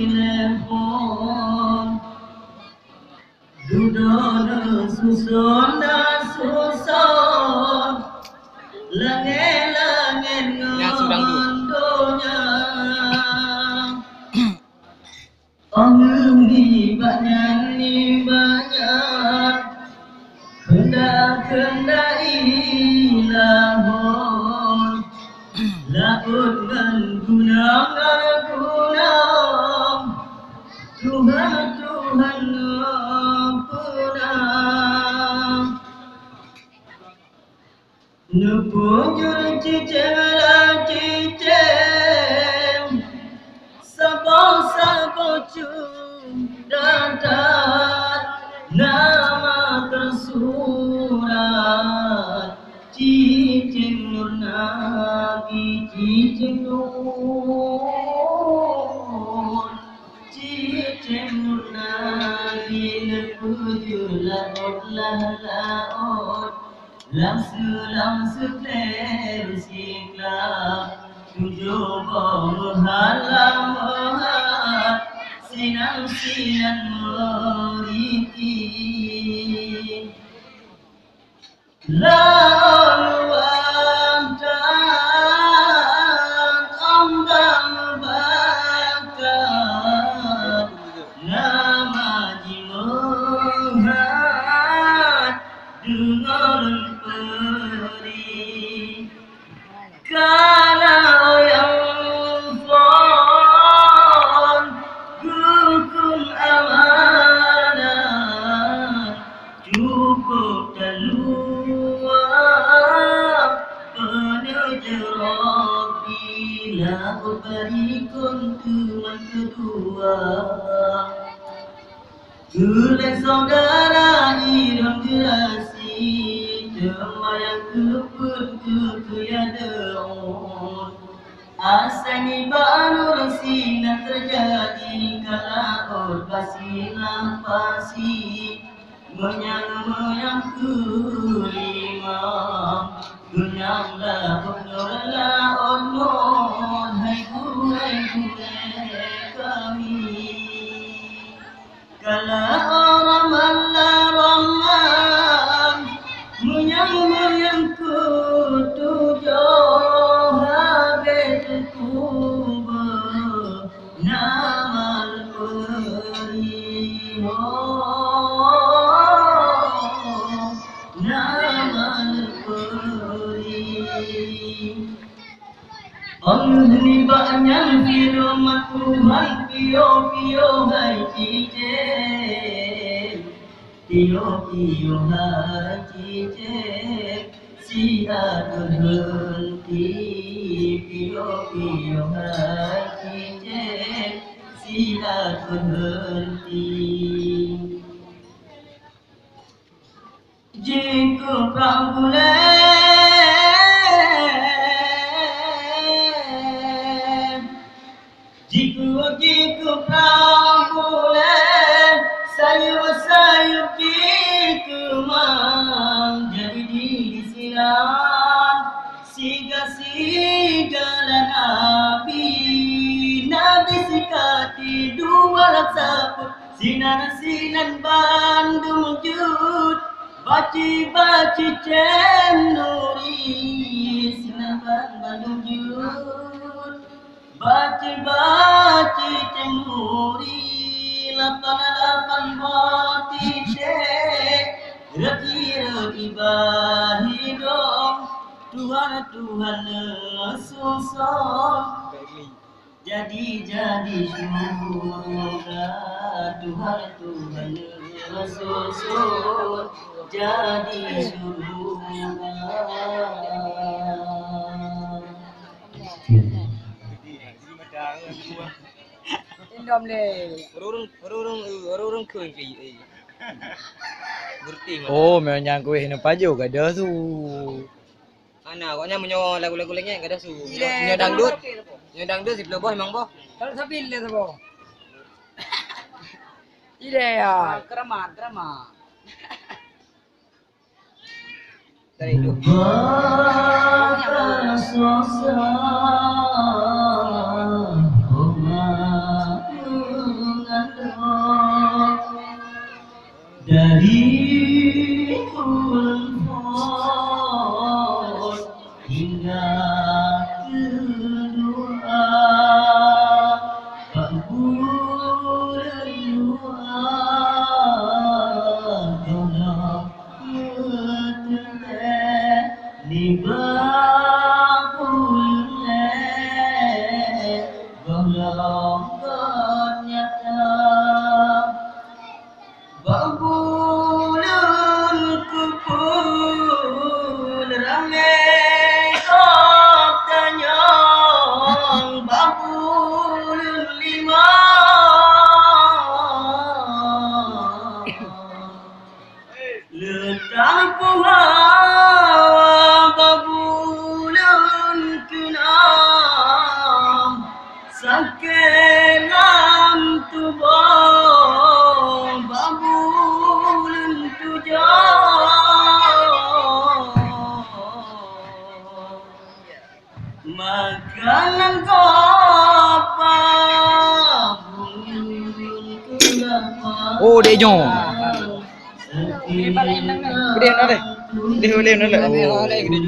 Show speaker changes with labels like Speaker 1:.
Speaker 1: telepon duduk susun langit-langit ngondonya orang ni banyak kendak ilahon laut dan gunung Tuhan ampuna Nupujur cicem Sabo datar nama tersurat Cicem Nur Nabi Cicem Nur Nabi Nupujur laut Langsu kler siklah tujuh halam sinan meriti laluan dan ambang bakat nama jimuhat dengan kalau yang fon hukum amanah cukup dan luar penerjera bila berikan teman kedua Tulen saudara hidup gerasi Temayang kepuyadaon Asani banur sinar terjadi Kalaur basilah pasi Menyang kulimam Gunyanglah unurlah onmon Hai kami Kala orang Rahman Menyang kutujuh habis kubur Nama al-Qurih Nama al-Qurih Allah ni banyak firman Tuhan Pio hai cicek Pio hai cicek Si aduh henti Pio hai cicek Si aduh henti Jika prambulan Jika prambulan Sayup jika mang Jadi disiran Siga-sigala Nabi Nabi sikati dua laksapu Sinan Bandung jud Baci cenduri Sinan Bandung jud Baci cenduri 88 titik Reti bahidong Tuhan susah Jadi surga Tuhan susah Jadi surga
Speaker 2: Indom le.
Speaker 3: Orang kuih kayak Berting.
Speaker 4: Oh, memang kuih ni paju ke dah tu.
Speaker 3: Ana, koknya menyo lagu-lagu lainnya enggak ada su. Nyo dangdut. Nyo dangdut si boh emang boh.
Speaker 2: Kalau sabil le tu. Ile ya. Keramat.
Speaker 3: Dari itu.
Speaker 1: Songgot nyata Babulun kupul Ramai kop tanyong Babulun lima Letang puhawa Babulun kunam Sakelam tubong Babulun tujong Makanan kopa Babulun kunapa
Speaker 4: Oh, dek jom.
Speaker 2: Ini paling enak.
Speaker 4: Boleh nak deh. Boleh nak deh.
Speaker 3: Oleh gede.